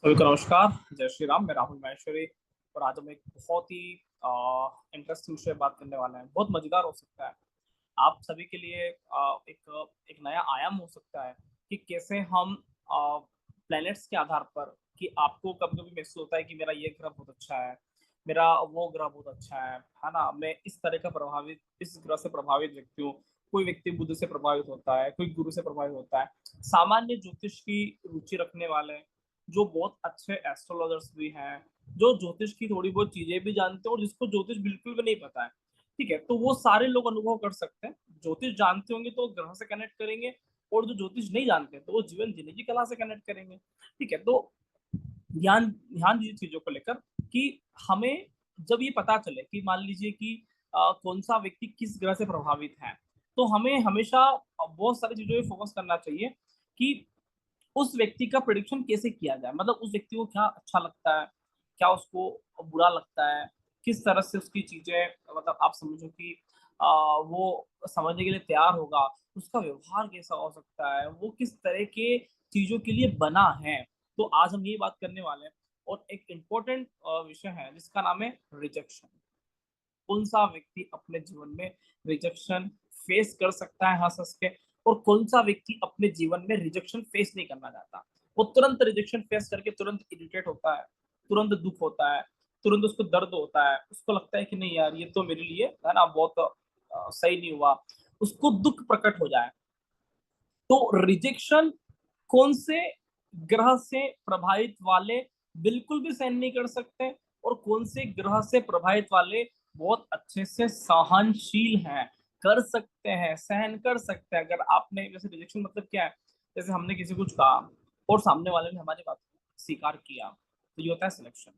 सभी को नमस्कार। जय श्री राम। मैं राहुल माहेश्वरी और आज हम एक बहुत ही इंटरेस्टिंग विषय बात करने वाले हैं। बहुत मजेदार हो सकता है आप सभी के लिए। एक एक नया आयाम हो सकता है कि कैसे हम प्लैनेट्स के आधार पर, कि आपको कभी कभी महसूस होता है कि मेरा ये ग्रह बहुत अच्छा है, मेरा वो ग्रह बहुत अच्छा है ना। मैं इस तरह का प्रभावित, इस ग्रह से प्रभावित व्यक्ति हूँ। कोई व्यक्ति बुध से प्रभावित होता है, कोई गुरु से प्रभावित होता है। सामान्य ज्योतिष की रुचि रखने वाले, जो बहुत अच्छे एस्ट्रोलॉजर्स भी हैं, जो ज्योतिष की थोड़ी बहुत चीजें भी जानते हैं और जिसको ज्योतिष बिल्कुल भी नहीं पता है, ठीक है, तो वो सारे लोग अनुभव कर सकते हैं। ज्योतिष जानते होंगे तो ग्रह से कनेक्ट करेंगे, और जो ज्योतिष नहीं जानते तो वो जीवन जीने की कला से कनेक्ट करेंगे। ठीक है, तो ध्यान ध्यान दीजिए चीजों को लेकर कि हमें जब ये पता चले कि मान लीजिए कि कौन सा व्यक्ति किस ग्रह से प्रभावित है, तो हमें हमेशा बहुत सारी चीजों पे फोकस करना चाहिए कि उस व्यक्ति का प्रिडिक्शन कैसे किया जाए। मतलब उस व्यक्ति को क्या अच्छा लगता है, क्या उसको बुरा लगता है, किस तरह से उसकी चीजें, मतलब आप समझो कि वो समझने के लिए तैयार होगा, उसका व्यवहार कैसा हो सकता है, वो किस तरह के चीजों के लिए बना है। तो आज हम ये बात करने वाले हैं। और एक इम्पोर्टेंट विषय है जिसका नाम है रिजेक्शन। कौन सा व्यक्ति अपने जीवन में रिजेक्शन फेस कर सकता है हंस हंस के, और कौन सा व्यक्ति अपने जीवन में रिजेक्शन फेस नहीं करना चाहता। वो तुरंत रिजेक्शन फेस करके तुरंत इरिटेट होता है, तुरंत दुख होता है, तुरंत उसको दर्द होता है, उसको लगता है कि नहीं यार ये तो मेरे लिए है ना बहुत सही नहीं हुआ, उसको दुख प्रकट हो जाए। तो रिजेक्शन कौन से ग्रह से प्रभावित वाले बिल्कुल भी सहन नहीं कर सकते, और कौन से ग्रह से प्रभावित वाले बहुत अच्छे से सहनशील हैं, कर सकते हैं, सहन कर सकते हैं। अगर आपने, जैसे रिजेक्शन मतलब क्या है, जैसे हमने किसी को कुछ कहा और सामने वाले ने हमारी बात को स्वीकार किया, तो ये होता है सिलेक्शन।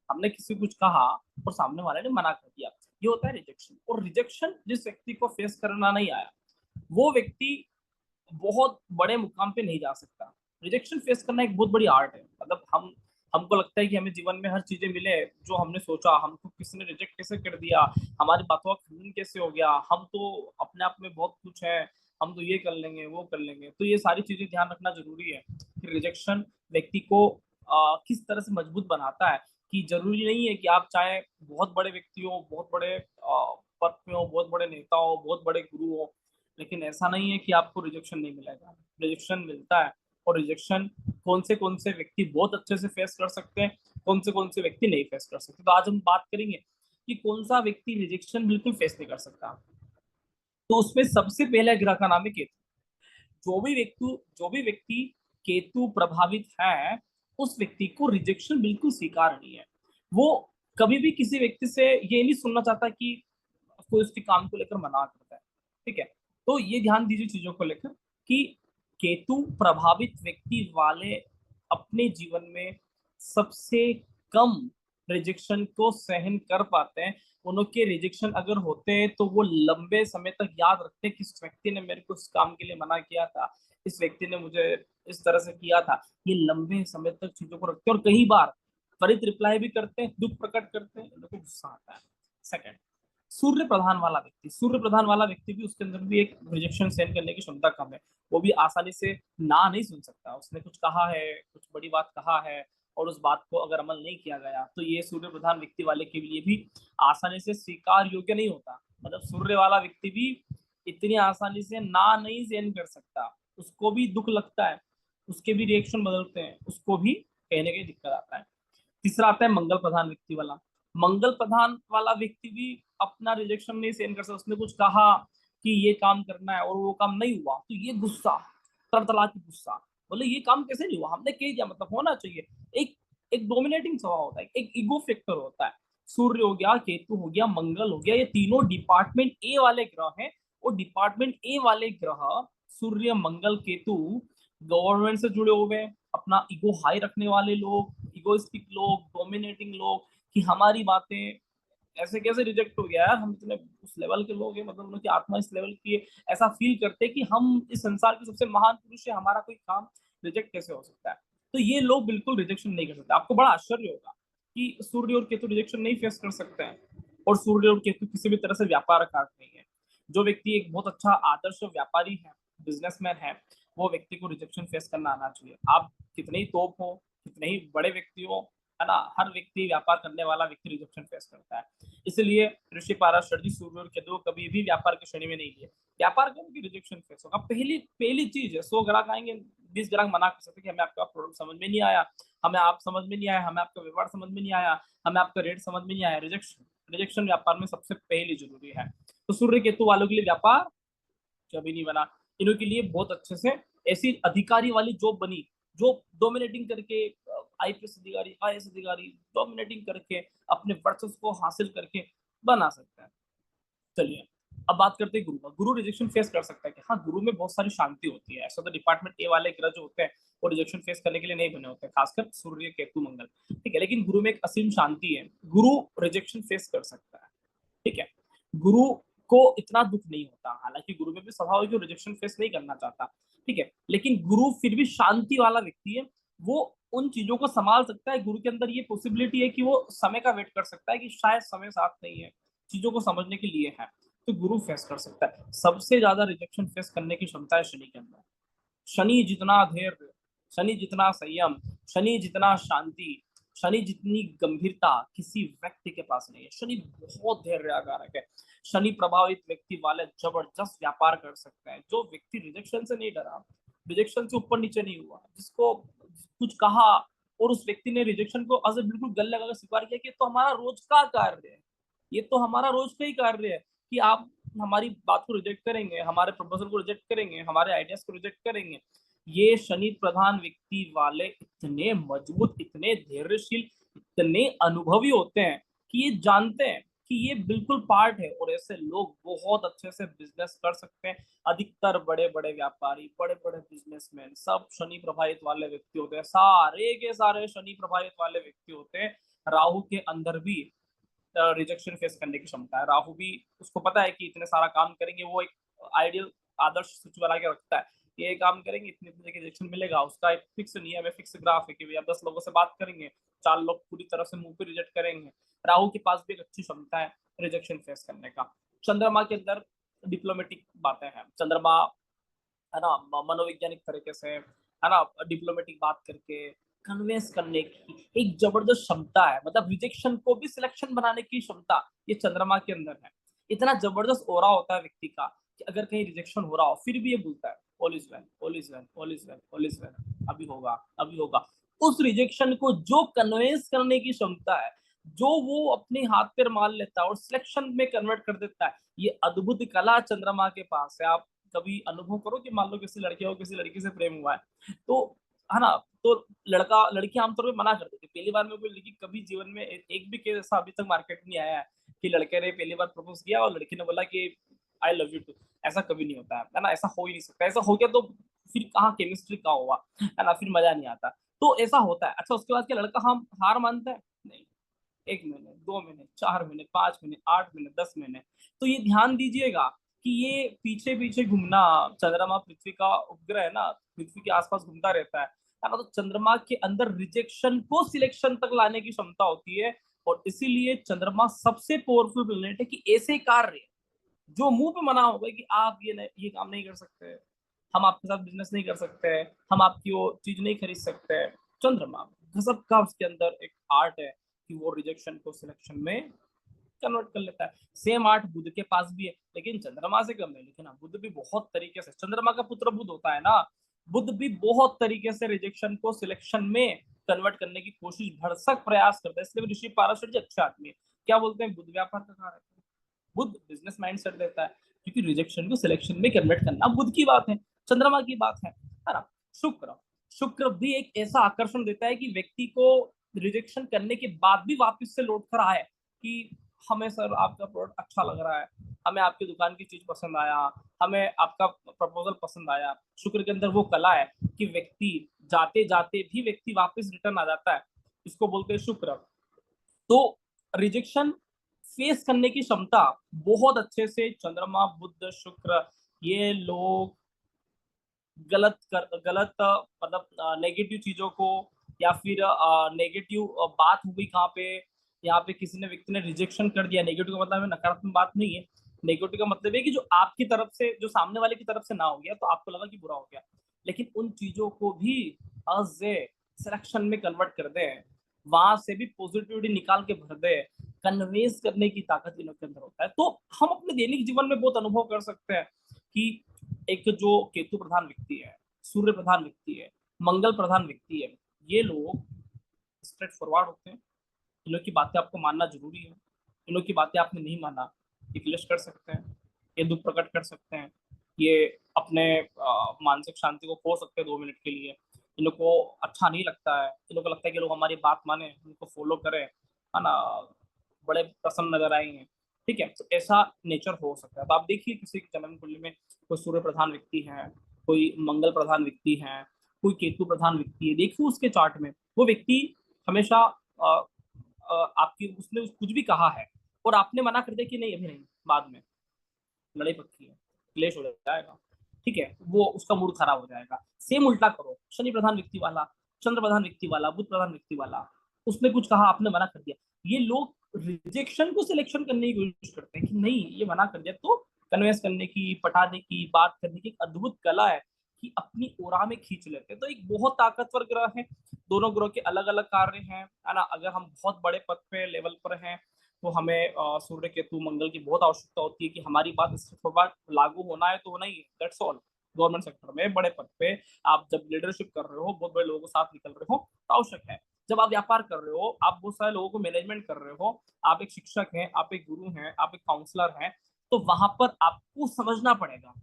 हमने किसी को कुछ कहा और सामने वाले ने मना कर दिया, ये होता है रिजेक्शन। और रिजेक्शन जिस व्यक्ति को फेस करना नहीं आया, वो व्यक्ति बहुत बड़े मुकाम पे नहीं जा सकता। रिजेक्शन फेस करना एक बहुत बड़ी आर्ट है। मतलब हमको लगता है कि हमें जीवन में हर चीजें मिले जो हमने सोचा, हमको किसी ने रिजेक्ट कैसे कर दिया, हमारी बातों का खंडन कैसे हो गया, हम तो अपने आप में बहुत कुछ है, हम तो ये कर लेंगे वो कर लेंगे। तो ये सारी चीजें ध्यान रखना जरूरी है कि रिजेक्शन व्यक्ति को किस तरह से मजबूत बनाता है। कि जरूरी नहीं है कि आप चाहे बहुत बड़े व्यक्ति हो, बहुत बड़े पद पे हो, बहुत बड़े नेता हो, बहुत बड़े गुरु हो, लेकिन ऐसा नहीं है कि आपको रिजेक्शन नहीं मिलेगा। रिजेक्शन मिलता है। और रिजेक्शन कौन से व्यक्ति बहुत अच्छे से फेस कर सकते हैं, कौन से व्यक्ति नहीं फेस कर सकते। तो आज हम बात करेंगे कि कौन सा व्यक्ति रिजेक्शन बिल्कुल फेस नहीं कर सकता। तो उसमें सबसे पहले ग्रह का नाम है केतु। जो भी व्यक्ति केतु प्रभावित है, उस व्यक्ति को रिजेक्शन बिल्कुल स्वीकार नहीं है। वो कभी भी किसी व्यक्ति से ये नहीं सुनना चाहता कि कोई उसके काम को लेकर मना करता है। ठीक है, तो ये ध्यान दीजिए चीजों को लेकर कि केतु प्रभावित व्यक्ति वाले अपने जीवन में सबसे कम रिजेक्शन को सहन कर पाते हैं। उनके रिजेक्शन अगर होते हैं तो वो लंबे समय तक याद रखते हैं कि इस व्यक्ति ने मेरे को इस काम के लिए मना किया था, इस व्यक्ति ने मुझे इस तरह से किया था। ये लंबे समय तक चीजों को रखते हैं और कई बार त्वरित रिप्लाई भी करते हैं, दुख प्रकट करते हैं, उनको गुस्सा आता है। सेकंड, सूर्य प्रधान वाला व्यक्ति भी, उसके अंदर भी एक रिजेक्शन सहन करने की क्षमता कम है। वो भी आसानी से ना नहीं सुन सकता। उसने कुछ कहा है, कुछ बड़ी बात कहा है, और उस बात को अगर अमल नहीं किया गया तो ये सूर्य प्रधान व्यक्ति वाले के लिए भी आसानी से स्वीकार योग्य नहीं होता। मतलब सूर्य वाला व्यक्ति भी इतनी आसानी से ना नहीं सहन कर सकता, उसको भी दुख लगता है, उसके भी रिएक्शन बदलते हैं, उसको भी कहीं ना कहीं दिक्कत आता है। तीसरा आता है मंगल प्रधान व्यक्ति वाला। मंगल प्रधान वाला व्यक्ति भी अपना रिजेक्शन नहीं सहन कर सकता। उसने कुछ कहा कि ये काम करना है और वो काम नहीं हुआ, तो ये गुस्सा, तरतला की गुस्सा, बोले ये काम कैसे नहीं हुआ, हमने कह दिया, मतलब होना चाहिए। एक एक डोमिनेटिंग स्वभाव होता है, एक ईगो फैक्टर होता है। सूर्य हो गया, केतु हो गया, मंगल हो गया, ये तीनों डिपार्टमेंट ए वाले ग्रह हैं। और डिपार्टमेंट ए वाले ग्रह, सूर्य मंगल केतु, गवर्नमेंट से जुड़े हुए हैं, अपना ईगो हाई रखने वाले लोग, इगोइस्टिक लोग, डोमिनेटिंग लोग, कि हमारी बातें ऐसे कैसे रिजेक्ट हो गया यार, हम इतने उस लेवल के लोग हैं, मतलब उनकी आत्मा इस लेवल की है, ऐसा फील करते हैं कि हम इस संसार के सबसे महान पुरुष है, हमारा कोई काम रिजेक्ट कैसे हो सकता है। तो ये लोग बिल्कुल रिजेक्शन नहीं कर सकते। आपको बड़ा आश्चर्य होगा कि सूर्य और केतु रिजेक्शन नहीं फेस कर सकते हैं। और सूर्य और केतु किसी भी तरह से व्यापार कारक नहीं है। जो व्यक्ति एक बहुत अच्छा आदर्श व्यापारी है, बिजनेसमैन है, वो व्यक्ति को रिजेक्शन फेस करना आना चाहिए। आप कितने ही तोप हो, कितने ही बड़े व्यक्ति हो, है ना, हर व्यक्ति, व्यापार करने वाला व्यक्ति रिजेक्शन फेस करता है। इसलिए ऋषि पाराशर जी सूर्य और केतु कभी भी व्यापार की श्रेणी में नहीं लिए। व्यापार करोगे रिजेक्शन फेस होगा। पहली पहली चीज है, 100 ग्राहक आएंगे, 20 ग्राहक मना कर सकते कि हमें आपका प्रोडक्ट समझ में नहीं आया, हमें आप समझ में नहीं आया, हमें आपका व्यवहार समझ में नहीं आया, हमें आपका रेट समझ में नहीं आया। रिजेक्शन, रिजेक्शन व्यापार में सबसे पहली जरूरी है। तो सूर्य केतु वालों के लिए व्यापार कभी नहीं बना। इन्हों के लिए बहुत अच्छे से ऐसी अधिकारी वाली जॉब बनी, जो डोमिनेटिंग करके, आईपीएस अधिकारी, आईएएस अधिकारी डोमिनेटिंग करके अपने वर्चस्व को हासिल करके बना सकता है। चलिए अब बात करते हैं गुरु का। गुरु रिजेक्शन फेस कर सकता है कि हाँ, गुरु में बहुत सारी शांति होती है। ऐसा तो डिपार्टमेंट ए वाले ग्रह जो होते हैं वो रिजेक्शन फेस करने के लिए नहीं बने होते, खासकर सूर्य केतु मंगल, ठीक है। लेकिन गुरु में एक असीम शांति है, गुरु रिजेक्शन फेस कर सकता है, ठीक है। गुरु को इतना दुख नहीं होता, हालांकि गुरु में भी स्वभाव है कि रिजेक्शन फेस नहीं करना चाहता, ठीक है, लेकिन गुरु फिर भी शांति वाला व्यक्ति है। वो उन चीजों को संभाल सकता है। गुरु के अंदर ये पॉसिबिलिटी है कि वो समय का वेट कर सकता है कि शायद समय साथ नहीं है, चीजों को समझने के लिए है, तो गुरु फेस कर सकता है। सबसे ज्यादा रिजेक्शन फेस करने की क्षमता है शनि के अंदर। शनि जितना धैर्य, शनि जितना संयम, शनि जितना शांति, शनि जितनी गंभीरता किसी व्यक्ति के पास नहीं है। शनि बहुत धैर्य आकारक है। शनि प्रभावित व्यक्ति वाले जबरदस्त व्यापार कर सकते हैं। जो व्यक्ति रिजेक्शन से नहीं डरा, रिजेक्शन से ऊपर नीचे नहीं हुआ, जिसको कुछ कहा और उस व्यक्ति ने रिजेक्शन को अगर बिल्कुल गले लगाकर स्वीकार किया कि तो हमारा रोज का कार्य है, ये तो हमारा रोज का ही कार्य है कि आप हमारी बात को रिजेक्ट करेंगे, हमारे प्रपोजल को रिजेक्ट करेंगे, हमारे आइडियाज को रिजेक्ट करेंगे। ये शनि प्रधान व्यक्ति वाले इतने मजबूत, इतने धैर्यशील, इतने अनुभवी होते हैं कि ये जानते हैं कि ये बिल्कुल पार्ट है, और ऐसे लोग बहुत अच्छे से बिजनेस कर सकते हैं। अधिकतर बड़े बड़े व्यापारी, बड़े बड़े बिजनेसमैन सब शनि प्रभावित वाले व्यक्ति होते हैं, सारे के सारे शनि प्रभावित वाले व्यक्ति होते हैं। राहु के अंदर भी रिजेक्शन फेस करने की क्षमता है। राहु भी, उसको पता है कि इतने सारा काम करेंगे, वो एक आइडियल आदर्श सूची बना के रखता है, ये काम करेंगे इतने इतने रिजेक्शन मिलेगा। उसका एक फिक्स नियम है, फिक्स ग्राफ है कि भैया 10 लोगों से बात करेंगे, 4 लोग पूरी तरह से मुंह पे रिजेक्ट करेंगे। राहु के पास भी एक अच्छी क्षमता है रिजेक्शन फेस करने का। चंद्रमा के अंदर डिप्लोमेटिक बातें हैं। चंद्रमा, है ना, मनोवैज्ञानिक तरीके से, है ना, डिप्लोमेटिक बात करके कन्वेंस करने की एक जबरदस्त क्षमता है। मतलब रिजेक्शन को भी सिलेक्शन बनाने की क्षमता ये चंद्रमा के अंदर है। इतना जबरदस्त ओरा होता है व्यक्ति का कि अगर कहीं रिजेक्शन हो रहा हो फिर भी ये बोलता है all is well, all is well, all is well, all is well, अभी होगा, अभी होगा। उस रिजेक्शन को जो कन्वेंस करने की क्षमता है, जो वो अपने हाथ पर मान लेता है और सिलेक्शन में कन्वर्ट कर देता है, ये अद्भुत कला चंद्रमा के पास है। आप कभी अनुभव करो कि मान लो किसी लड़के हो, किसी लड़की से प्रेम हुआ है, तो है ना, तो लड़का लड़की आमतौर पे मना कर देती है। पहली बार में कोई लड़की कभी जीवन में एक भी केस ऐसा अभी तक मार्केट में नहीं आया है कि लड़के ने पहली बार प्रपोज किया और लड़की ने बोला कि आई लव यू टू। ऐसा कभी नहीं होता है ना, ऐसा हो ही नहीं सकता। ऐसा हो गया तो फिर कहाँ केमिस्ट्री कहाँ हुआ, है ना, फिर मजा नहीं आता। तो ऐसा होता है। अच्छा, उसके बाद क्या लड़का हम हार मानता है? नहीं। 1 महीने, 2 महीने, 4 महीने, 5 महीने, 8 महीने, 10 महीने, तो ये ध्यान दीजिएगा कि ये पीछे पीछे घूमना, चंद्रमा पृथ्वी का उपग्रह है ना, पृथ्वी के आसपास घूमता रहता है ना, तो चंद्रमा के अंदर रिजेक्शन को सिलेक्शन तक लाने की क्षमता होती है। और इसीलिए चंद्रमा सबसे पावरफुल प्लेनेट है कि ऐसे कार्य जो मुंह पे मना होगा कि आप ये काम नहीं कर सकते, हम आपके साथ बिजनेस नहीं कर सकते, हम आपकी वो चीज नहीं खरीद सकते, चंद्रमा गजब का उसके अंदर एक आर्ट है कि वो रिजेक्शन को सिलेक्शन में कन्वर्ट कर लेता है। सेम आर्ट बुध के पास भी है, लेकिन चंद्रमा से कम है। लेकिन हाँ, बुध भी बहुत तरीके से, चंद्रमा का पुत्र बुध होता है ना, बुध भी बहुत तरीके से रिजेक्शन को सिलेक्शन में कन्वर्ट करने की कोशिश, भरसक प्रयास करता है। इसलिए ऋषि पाराशर जी अच्छे आदमी है। क्या बोलते हैं? बुध व्यापार का कारक है, बुध बिजनेस माइंड सेट देता है, क्योंकि रिजेक्शन को सिलेक्शन में कन्वर्ट करना बुध की बात है, चंद्रमा की बात है ना। शुक्र, शुक्र भी एक ऐसा आकर्षण देता है कि व्यक्ति को रिजेक्शन करने के बाद भी वापस से लौट कर आए कि हमें सर आपका प्रोडक्ट अच्छा लग रहा है, हमें आपकी दुकान की चीज पसंद आया, हमें आपका प्रपोजल पसंद आया। शुक्र के अंदर वो कला है कि व्यक्ति जाते जाते भी व्यक्ति वापस रिटर्न आ जाता है। इसको बोलते हैं शुक्र। तो रिजेक्शन फेस करने की क्षमता बहुत अच्छे से चंद्रमा, बुध, शुक्र, ये लोग गलत मतलब नेगेटिव चीजों को, या फिर नेगेटिव बात हो गई कहाँ पे, यहाँ पे किसी ने व्यक्ति ने रिजेक्शन कर दिया। नेगेटिव का मतलब है नकारात्मक बात नहीं है। नेगेटिव का मतलब है कि जो आपकी तरफ से, जो सामने वाले की तरफ से ना हो गया तो आपको लगा कि बुरा हो गया, लेकिन उन चीजों को भी सिलेक्शन में कन्वर्ट कर दे, वहां से भी पॉजिटिविटी निकाल के भर दे, कन्वेंस करने की ताकत इन लोग के अंदर होता है। तो हम अपने दैनिक जीवन में बहुत अनुभव कर सकते हैं कि एक जो केतु प्रधान व्यक्ति है, सूर्य प्रधान व्यक्ति है, मंगल प्रधान व्यक्ति है, ये लोग स्ट्रेट फॉरवर्ड होते हैं। इन लोग की बातें आपको मानना जरूरी है। इन लोग की बातें आपने नहीं माना, ये क्लेश कर सकते हैं, ये दुख प्रकट कर सकते हैं, ये अपने मानसिक शांति को खो सकते हैं 2 मिनट के लिए। इन लोग को अच्छा नहीं लगता है, इन लोग को लगता है कि लोग हमारी बात माने, उनको फॉलो करें, है ना, बड़े प्रसन्न नजर आए हैं। ठीक है, तो ऐसा नेचर हो सकता है। तो आप देखिए किसी की जन्म कुंडली में कोई सूर्य प्रधान व्यक्ति है, कोई मंगल प्रधान व्यक्ति है, कोई केतु प्रधान व्यक्ति है, देखिए उसके चार्ट में वो व्यक्ति हमेशा आपकी उसने कुछ भी कहा है और आपने मना कर दिया कि नहीं अभी नहीं, बाद में, लड़ाई पक्की है, क्लेश हो जाएगा। ठीक है, वो उसका मूड खराब हो जाएगा। सेम उल्टा करो, शनि प्रधान व्यक्ति वाला, चंद्र प्रधान व्यक्ति वाला, बुध प्रधान व्यक्ति वाला, उसने कुछ कहा आपने मना कर दिया, ये लोग रिजेक्शन को सिलेक्शन करने की कोशिश करते हैं कि नहीं ये मना कर दिया, तो कन्वेंस करने की, पटाने की, बात करने की एक अद्भुत कला है कि अपनी ओरा में खींच लेते हैं। तो एक बहुत ताकतवर ग्रह है। दोनों ग्रह के अलग अलग कार्य हैं, है ना। अगर हम बहुत बड़े पद पे लेवल पर हैं तो हमें सूर्य केतु मंगल की बहुत आवश्यकता होती है कि हमारी बात इस पर लागू होना है तो होना ही है, दैट्स ऑल। गवर्नमेंट सेक्टर में बड़े पद पे आप जब लीडरशिप कर रहे हो, बहुत बड़े लोगों के साथ निकल रहे हो, तो आवश्यक है। जब आप व्यापार कर रहे हो, आप बहुत सारे लोगों को मैनेजमेंट कर रहे हो, आप एक शिक्षक हैं, आप एक गुरु हैं, आप एक काउंसलर हैं, तो वहां पर आपको समझना पड़ेगा,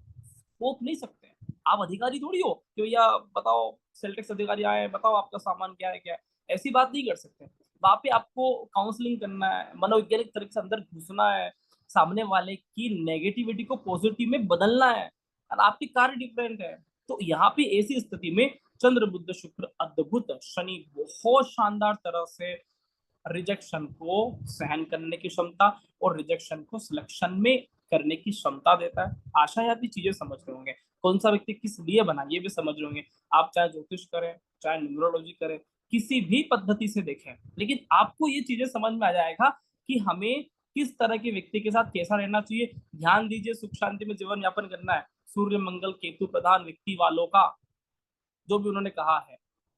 थोप नहीं सकते। आप अधिकारी थोड़ी हो कि भैया बताओ, सेल टैक्स अधिकारी आए, बताओ आपका सामान क्या है, क्या है, ऐसी बात नहीं कर सकते। वहां पे आपको काउंसलिंग करना है, मनोवैज्ञानिक तरीके से अंदर घुसना है, सामने वाले की नेगेटिविटी को पॉजिटिव में बदलना है, और आपकी कार्य डिफरेंट है। तो यहाँ पे ऐसी स्थिति में चंद्र बुध शुक्र अद्भुत, शनि बहुत शानदार तरह से रिजेक्शन को सहन करने की क्षमता और रिजेक्शन को सिलेक्शन में करने की क्षमता देता है। आशा है आप ये चीजें समझ रहे होंगे, कौन सा व्यक्ति किस लिए बना ये भी समझ रहे होंगे। आप चाहे ज्योतिष करें, चाहे न्यूमरोलॉजी करें, किसी भी पद्धति से देखें, लेकिन आपको ये चीजें समझ में आ जाएगा कि हमें किस तरह के व्यक्ति के साथ कैसा रहना चाहिए। ध्यान दीजिए, सुख शांति में जीवन यापन करना है। सूर्य मंगल केतु प्रधान व्यक्ति वालों का जो भी उन्होंने कहा है,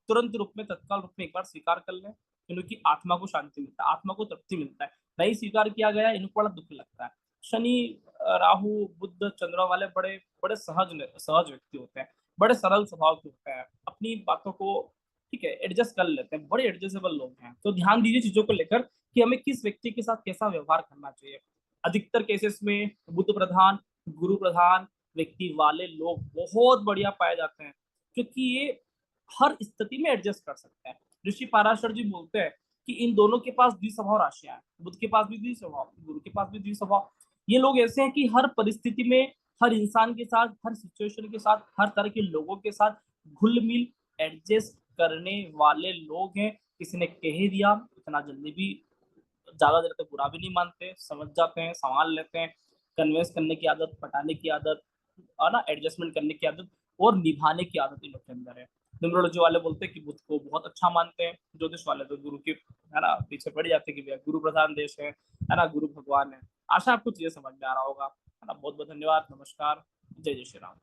तुरंत रूप में, तत्काल रूप में एक बार स्वीकार कर लें। इनकी आत्मा को शांति मिलता है, आत्मा को तृप्ति मिलता है। नहीं स्वीकार किया गया, इनको बड़ा दुख लगता है। शनि, राहु, बुध, चंद्र वाले बड़े बड़े सहज व्यक्ति होते हैं, बड़े सरल स्वभाव के होते हैं, अपनी बातों को ठीक है एडजस्ट कर लेते हैं, बड़े एडजस्टेबल लोग हैं। तो ध्यान दीजिए चीजों को लेकर कि हमें किस व्यक्ति के साथ कैसा व्यवहार करना चाहिए। अधिकतर केसेस में बुध प्रधान, गुरु प्रधान व्यक्ति वाले लोग बहुत बढ़िया पाए जाते हैं, क्योंकि ये हर स्थिति में एडजस्ट कर सकते हैं। ऋषि पाराशर जी बोलते हैं कि इन दोनों के पास द्विस्वभाव राशियां हैं, बुध के पास भी द्विस्वभाव, गुरु के पास भी द्विस्वभाव। ये लोग ऐसे हैं कि हर परिस्थिति में, हर इंसान के साथ, हर सिचुएशन के साथ, हर तरह के लोगों के साथ घुल मिल एडजस्ट करने वाले लोग हैं। किसी ने कह दिया, इतना जल्दी भी ज्यादा देर तक बुरा भी नहीं मानते, समझ जाते हैं, संभाल लेते हैं। कन्विंस करने की आदत, पटाने की आदत, और ना एडजस्टमेंट करने की आदत और निभाने की आदत इन लोग के अंदर है। न्यूमरोलॉजी वाले बोलते हैं कि बुध को बहुत अच्छा मानते हैं, ज्योतिष वाले तो गुरु के, है ना, पीछे पड़ जाते हैं कि भैया गुरु प्रधान देश है ना, गुरु भगवान है। आशा आपको चीजें समझ में आ रहा होगा, है ना। बहुत बहुत धन्यवाद, नमस्कार, जय जय श्री राम।